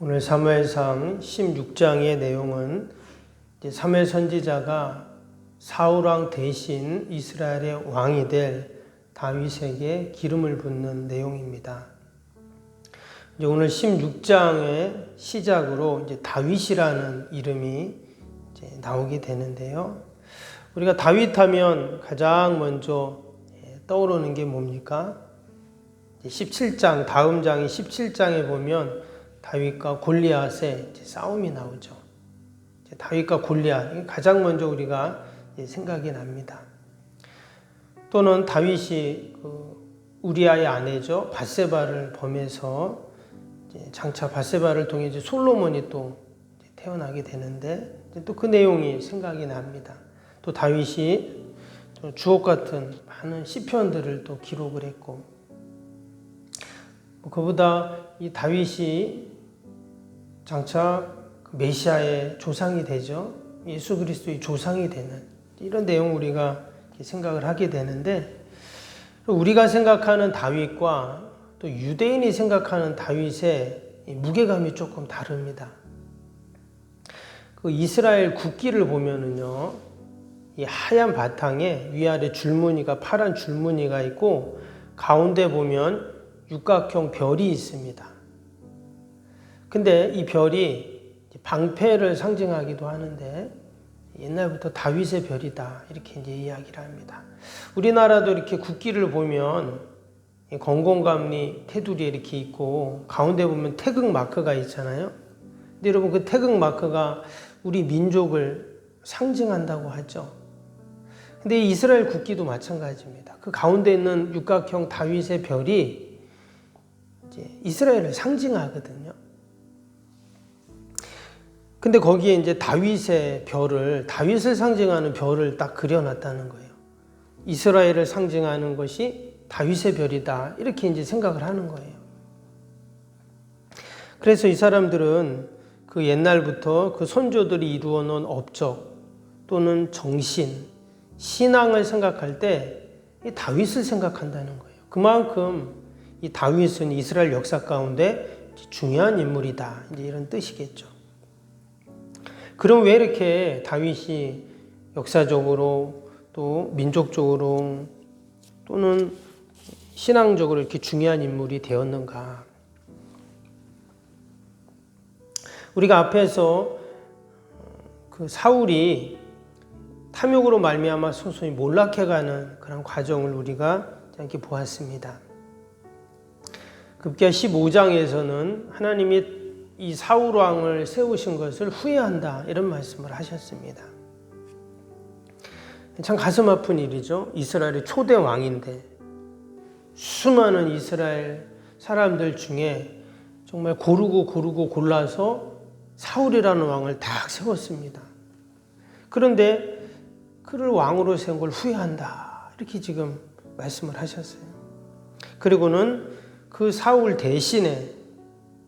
오늘 사무엘상 16장의 내용은 사무엘 선지자가 사울왕 대신 이스라엘의 왕이 될 다윗에게 기름을 붓는 내용입니다. 오늘 16장의 시작으로 다윗이라는 이름이 나오게 되는데요. 우리가 다윗하면 가장 먼저 떠오르는 게 뭡니까? 17장, 다음 장인 17장에 보면 다윗과 골리앗의 싸움이 나오죠. 다윗과 골리앗, 가장 먼저 우리가 생각이 납니다. 또는 다윗이 우리아의 아내죠, 밧세바를 범해서 장차 밧세바를 통해 솔로몬이 또 태어나게 되는데 또 그 내용이 생각이 납니다. 또 다윗이 주옥 같은 많은 시편들을 또 기록을 했고, 그보다 이 다윗이 장차 메시아의 조상이 되죠. 예수 그리스도의 조상이 되는 이런 내용 우리가 생각을 하게 되는데, 우리가 생각하는 다윗과 또 유대인이 생각하는 다윗의 무게감이 조금 다릅니다. 그 이스라엘 국기를 보면은요, 이 하얀 바탕에 위아래 줄무늬가 파란 줄무늬가 있고 가운데 보면 육각형 별이 있습니다. 근데 이 별이 방패를 상징하기도 하는데 옛날부터 다윗의 별이다 이렇게 이야기를 합니다. 우리나라도 이렇게 국기를 보면 건공감리 테두리에 이렇게 있고 가운데 보면 태극 마크가 있잖아요. 근데 여러분, 그 태극 마크가 우리 민족을 상징한다고 하죠. 근데 이스라엘 국기도 마찬가지입니다. 그 가운데 있는 육각형 다윗의 별이 이스라엘을 상징하거든요. 근데 거기에 다윗의 별을, 다윗을 상징하는 별을 딱 그려놨다는 거예요. 이스라엘을 상징하는 것이 다윗의 별이다 이렇게 생각을 하는 거예요. 그래서 이 사람들은 그 옛날부터 그 선조들이 이루어 놓은 업적 또는 정신, 신앙을 생각할 때 이 다윗을 생각한다는 거예요. 그만큼 이 다윗은 이스라엘 역사 가운데 중요한 인물이다 이런 뜻이겠죠. 그럼 왜 이렇게 다윗이 역사적으로 또 민족적으로 또는 신앙적으로 이렇게 중요한 인물이 되었는가? 우리가 앞에서 그 사울이 탐욕으로 말미암아 서서히 몰락해가는 그런 과정을 우리가 이렇게 보았습니다. 급기야 15장에서는 하나님이 이 사울 왕을 세우신 것을 후회한다 이런 말씀을 하셨습니다. 참 가슴 아픈 일이죠. 이스라엘의 초대 왕인데 수많은 이스라엘 사람들 중에 정말 고르고 골라서 사울이라는 왕을 딱 세웠습니다. 그런데 그를 왕으로 세운 걸 후회한다 이렇게 지금 말씀을 하셨어요. 그리고는 그 사울 대신에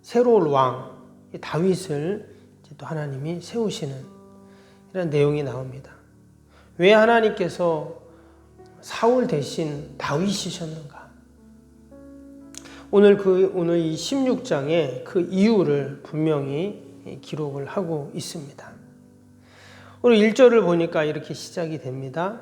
새로운 왕 다윗을 또 하나님이 세우시는 이런 내용이 나옵니다. 왜 하나님께서 사울 대신 다윗이셨는가? 오늘 이 16장에 그 이유를 분명히 기록을 하고 있습니다. 오늘 1절을 보니까 이렇게 시작이 됩니다.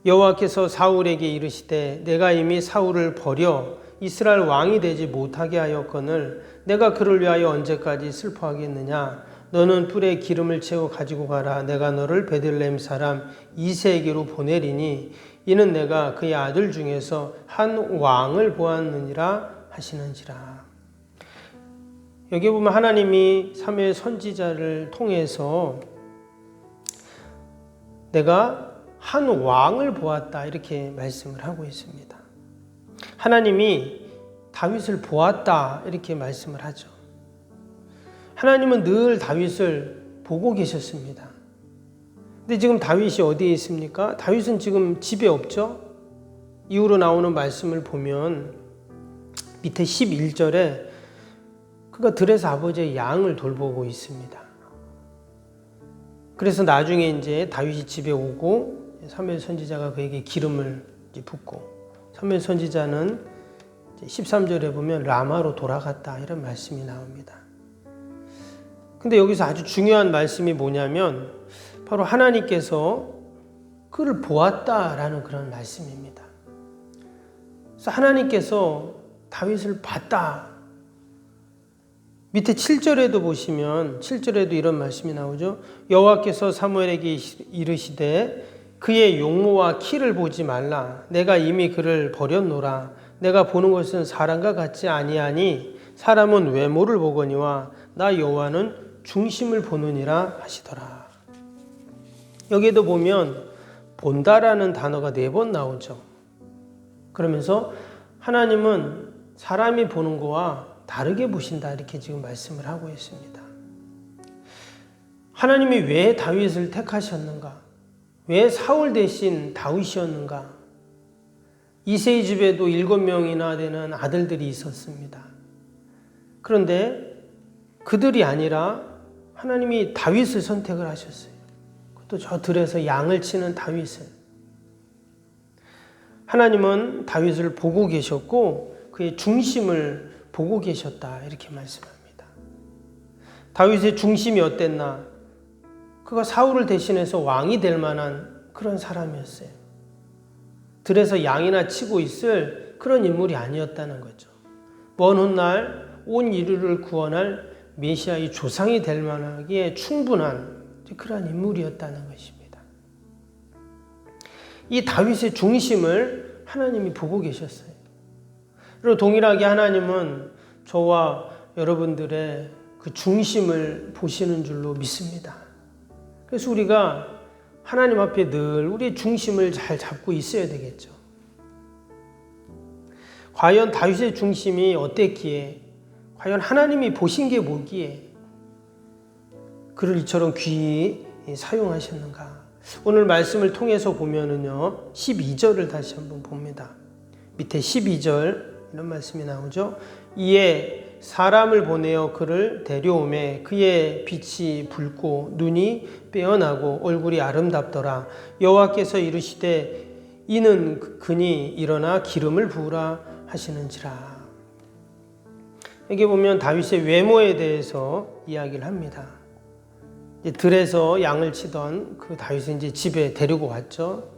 여호와께서 사울에게 이르시되 내가 이미 사울을 버려 이스라엘 왕이 되지 못하게 하였거늘 내가 그를 위하여 언제까지 슬퍼하겠느냐? 너는 뿔에 기름을 채워 가지고 가라. 내가 너를 베들레헴 사람 이새에게로 보내리니 이는 내가 그의 아들 중에서 한 왕을 보았느니라 하시는지라. 여기 보면 하나님이 사무엘 선지자를 통해서 내가 한 왕을 보았다 이렇게 말씀을 하고 있습니다. 하나님이 다윗을 보았다 이렇게 말씀을 하죠. 하나님은 늘 다윗을 보고 계셨습니다. 근데 지금 다윗이 어디에 있습니까? 다윗은 지금 집에 없죠. 이후로 나오는 말씀을 보면 밑에 11절에 그가 들에서 아버지의 양을 돌보고 있습니다. 그래서 나중에 다윗이 집에 오고 사무엘 선지자가 그에게 기름을 붓고, 사무엘 선지자는 13절에 보면 라마로 돌아갔다 이런 말씀이 나옵니다. 근데 여기서 아주 중요한 말씀이 뭐냐면 바로 하나님께서 그를 보았다라는 그런 말씀입니다. 그래서 하나님께서 다윗을 봤다. 밑에 7절에도 보시면 7절에도 이런 말씀이 나오죠. 여호와께서 사무엘에게 이르시되 그의 용모와 키를 보지 말라. 내가 이미 그를 버렸노라. 내가 보는 것은 사람과 같지 아니하니 사람은 외모를 보거니와 나 여호와는 중심을 보느니라 하시더라. 여기에도 보면 본다라는 단어가 4번 나오죠. 그러면서 하나님은 사람이 보는 거와 다르게 보신다 이렇게 지금 말씀을 하고 있습니다. 하나님이 왜 다윗을 택하셨는가? 왜 사울 대신 다윗이었는가? 이새의 집에도 7명이나 되는 아들들이 있었습니다. 그런데 그들이 아니라 하나님이 다윗을 선택을 하셨어요. 또 저 들에서 양을 치는 다윗을. 하나님은 다윗을 보고 계셨고 그의 중심을 보고 계셨다 이렇게 말씀합니다. 다윗의 중심이 어땠나? 그가 사울을 대신해서 왕이 될 만한 그런 사람이었어요. 들에서 양이나 치고 있을 그런 인물이 아니었다는 거죠. 먼 훗날 온 인류를 구원할 메시아의 조상이 될 만하기에 충분한 그런 인물이었다는 것입니다. 이 다윗의 중심을 하나님이 보고 계셨어요. 그리고 동일하게 하나님은 저와 여러분들의 그 중심을 보시는 줄로 믿습니다. 그래서 우리가 하나님 앞에 늘 우리의 중심을 잘 잡고 있어야 되겠죠. 과연 다윗의 중심이 어땠기에, 과연 하나님이 보신 게 뭐기에 그를 이처럼 귀히 사용하셨는가? 오늘 말씀을 통해서 보면은요, 12절을 다시 한번 봅니다. 밑에 12절 이런 말씀이 나오죠. 이에 사람을 보내어 그를 데려오매 그의 빛이 붉고 눈이 빼어나고 얼굴이 아름답더라. 여호와께서 이르시되 이는 그니 일어나 기름을 부으라 하시는지라. 여기 보면 다윗의 외모에 대해서 이야기를 합니다. 들에서 양을 치던 그 다윗을 이제 집에 데리고 왔죠.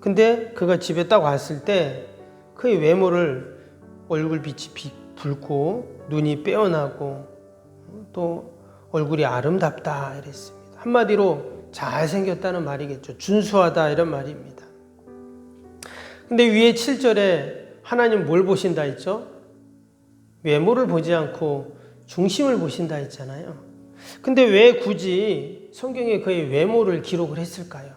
근데 그가 집에 딱 왔을 때 그의 외모를 얼굴빛이 붉고 눈이 빼어나고 또 얼굴이 아름답다 이랬습니다. 한마디로 잘생겼다는 말이겠죠. 준수하다 이런 말입니다. 근데 위에 7절에 하나님 뭘 보신다 했죠? 외모를 보지 않고 중심을 보신다 했잖아요. 근데 왜 굳이 성경에 그의 외모를 기록을 했을까요?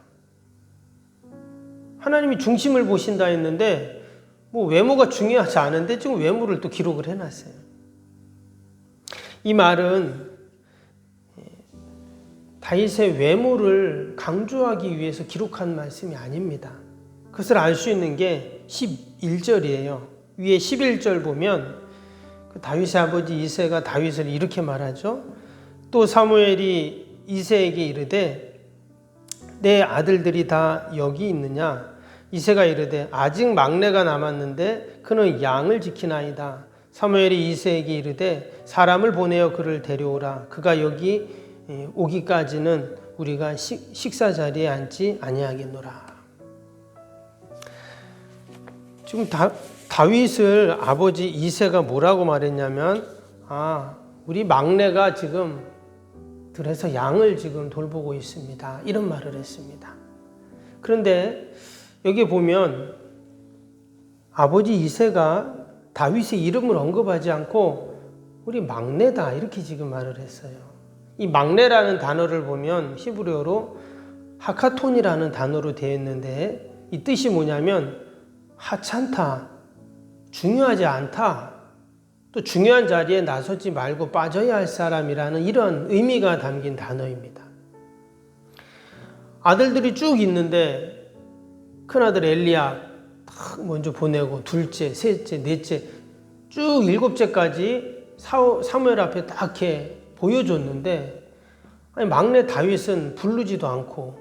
하나님이 중심을 보신다 했는데 뭐 외모가 중요하지 않은데 지금 외모를 또 기록을 해놨어요. 이 말은 다윗의 외모를 강조하기 위해서 기록한 말씀이 아닙니다. 그것을 알 수 있는 게 11절이에요. 위에 11절 보면 그 다윗의 아버지 이새가 다윗을 이렇게 말하죠. 또 사무엘이 이새에게 이르되 내 아들들이 다 여기 있느냐? 이새가 이르되 아직 막내가 남았는데 그는 양을 지키나이다. 사무엘이 이새에게 이르되 사람을 보내어 그를 데려오라. 그가 여기 오기까지는 우리가 식사 자리에 앉지 아니하겠노라. 지금 다윗을 아버지 이새가 뭐라고 말했냐면 우리 막내가 지금 들에서 양을 지금 돌보고 있습니다. 이런 말을 했습니다. 그런데 여기 보면 아버지 이새가 다윗의 이름을 언급하지 않고 우리 막내다 이렇게 지금 말을 했어요. 이 막내라는 단어를 보면 히브리어로 하카톤이라는 단어로 되어 있는데 이 뜻이 뭐냐면 하찮다, 중요하지 않다, 또 중요한 자리에 나서지 말고 빠져야 할 사람이라는 이런 의미가 담긴 단어입니다. 아들들이 쭉 있는데 큰아들 엘리야 먼저 보내고 둘째, 셋째, 넷째 쭉 7째까지 사무엘 앞에 딱 이렇게 보여줬는데 막내 다윗은 부르지도 않고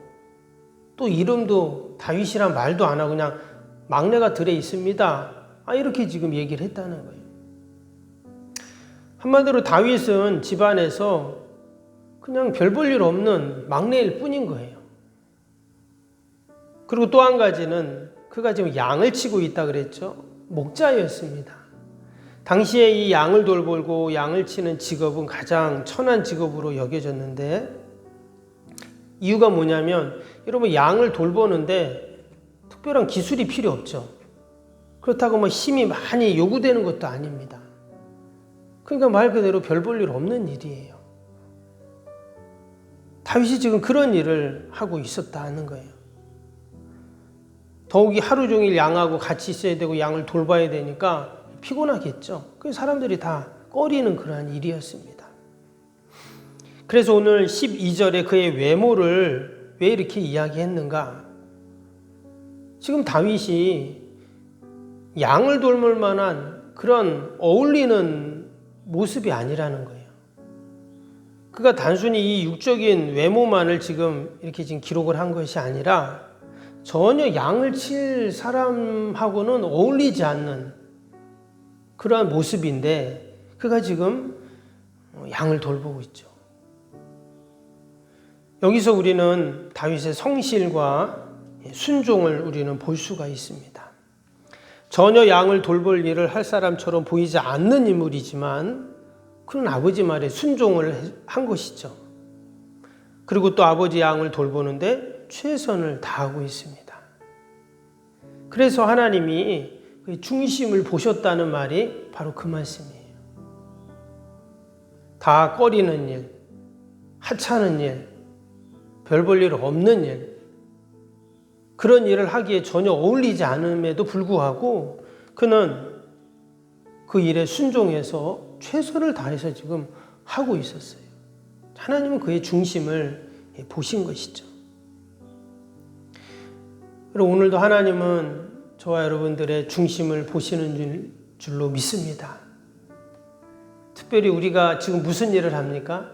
또 이름도 다윗이란 말도 안 하고 그냥 막내가 들에 있습니다. 이렇게 지금 얘기를 했다는 거예요. 한마디로 다윗은 집안에서 그냥 별 볼 일 없는 막내일 뿐인 거예요. 그리고 또 한 가지는 그가 지금 양을 치고 있다 그랬죠. 목자였습니다. 당시에 이 양을 돌보고 양을 치는 직업은 가장 천한 직업으로 여겨졌는데, 이유가 뭐냐면 여러분, 양을 돌보는데 특별한 기술이 필요 없죠. 그렇다고 뭐 힘이 많이 요구되는 것도 아닙니다. 그러니까 말 그대로 별 볼 일 없는 일이에요. 다윗이 지금 그런 일을 하고 있었다는 거예요. 더욱이 하루 종일 양하고 같이 있어야 되고 양을 돌봐야 되니까 피곤하겠죠. 그래서 사람들이 다 꺼리는 그러한 일이었습니다. 그래서 오늘 12절에 그의 외모를 왜 이렇게 이야기했는가? 지금 다윗이 양을 돌볼 만한 그런 어울리는 모습이 아니라는 거예요. 그가 단순히 이 육적인 외모만을 지금 이렇게 지금 기록을 한 것이 아니라 전혀 양을 칠 사람하고는 어울리지 않는 그러한 모습인데, 그가 지금 양을 돌보고 있죠. 여기서 우리는 다윗의 성실과 순종을 우리는 볼 수가 있습니다. 전혀 양을 돌볼 일을 할 사람처럼 보이지 않는 인물이지만 그는 아버지 말에 순종을 한 것이죠. 그리고 또 아버지 양을 돌보는데 최선을 다하고 있습니다. 그래서 하나님이 그의 중심을 보셨다는 말이 바로 그 말씀이에요. 다 꺼리는 일, 하찮은 일, 별 볼 일 없는 일, 그런 일을 하기에 전혀 어울리지 않음에도 불구하고 그는 그 일에 순종해서 최선을 다해서 지금 하고 있었어요. 하나님은 그의 중심을 보신 것이죠. 그리고 오늘도 하나님은 저와 여러분들의 중심을 보시는 줄로 믿습니다. 특별히 우리가 지금 무슨 일을 합니까?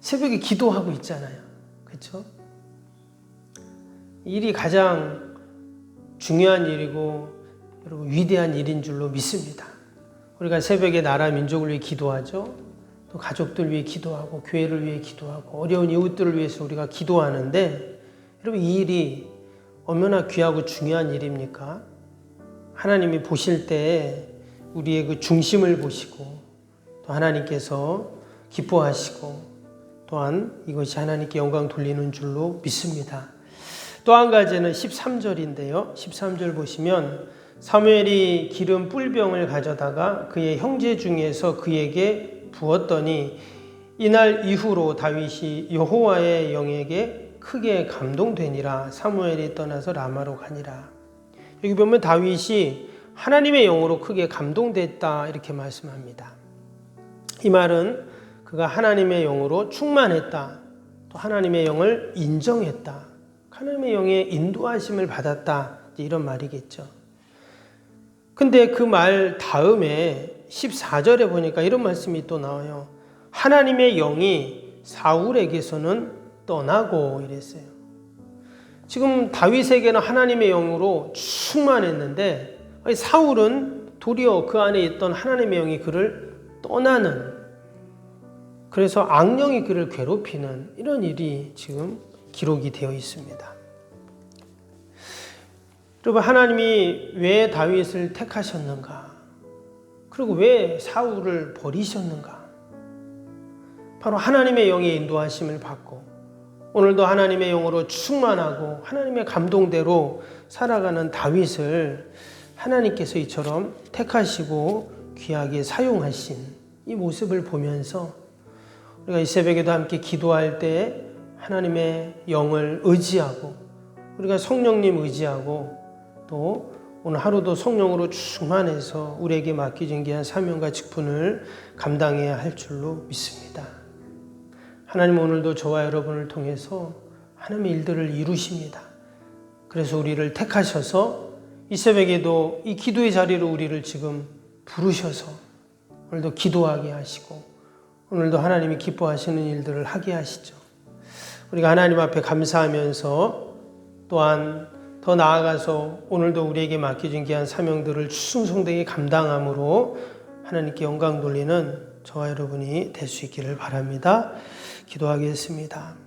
새벽에 기도하고 있잖아요. 그렇죠? 일이 가장 중요한 일이고 여러분 위대한 일인 줄로 믿습니다. 우리가 새벽에 나라 민족을 위해 기도하죠. 또 가족들 위해 기도하고 교회를 위해 기도하고 어려운 이웃들을 위해서 우리가 기도하는데, 여러분 이 일이 얼마나 귀하고 중요한 일입니까? 하나님이 보실 때 우리의 그 중심을 보시고 또 하나님께서 기뻐하시고 또한 이것이 하나님께 영광 돌리는 줄로 믿습니다. 또 한 가지는 13절인데요. 13절 보시면 사무엘이 기름 뿔병을 가져다가 그의 형제 중에서 그에게 부었더니 이날 이후로 다윗이 여호와의 영에게 크게 감동되니라. 사무엘이 떠나서 라마로 가니라. 여기 보면 다윗이 하나님의 영으로 크게 감동됐다 이렇게 말씀합니다. 이 말은 그가 하나님의 영으로 충만했다, 또 하나님의 영을 인정했다, 하나님의 영의 인도하심을 받았다, 이런 말이겠죠. 근데 그 말 다음에 14절에 보니까 이런 말씀이 또 나와요. 하나님의 영이 사울에게서는 떠나고 이랬어요. 지금 다윗에게는 하나님의 영으로 충만했는데 사울은 도리어 그 안에 있던 하나님의 영이 그를 떠나는, 그래서 악령이 그를 괴롭히는 이런 일이 지금 기록이 되어 있습니다. 여러분, 하나님이 왜 다윗을 택하셨는가? 그리고 왜 사울을 버리셨는가? 바로 하나님의 영의 인도하심을 받고 오늘도 하나님의 영으로 충만하고 하나님의 감동대로 살아가는 다윗을 하나님께서 이처럼 택하시고 귀하게 사용하신 이 모습을 보면서 우리가 이 새벽에도 함께 기도할 때 하나님의 영을 의지하고 우리가 성령님 의지하고 또 오늘 하루도 성령으로 충만해서 우리에게 맡겨진 귀한 사명과 직분을 감당해야 할 줄로 믿습니다. 하나님 오늘도 저와 여러분을 통해서 하나님의 일들을 이루십니다. 그래서 우리를 택하셔서 이 새벽에도 이 기도의 자리로 우리를 지금 부르셔서 오늘도 기도하게 하시고 오늘도 하나님이 기뻐하시는 일들을 하게 하시죠. 우리가 하나님 앞에 감사하면서 또한 더 나아가서 오늘도 우리에게 맡겨진 귀한 사명들을 충성되게 감당함으로 하나님께 영광 돌리는 저와 여러분이 될 수 있기를 바랍니다. 기도하겠습니다.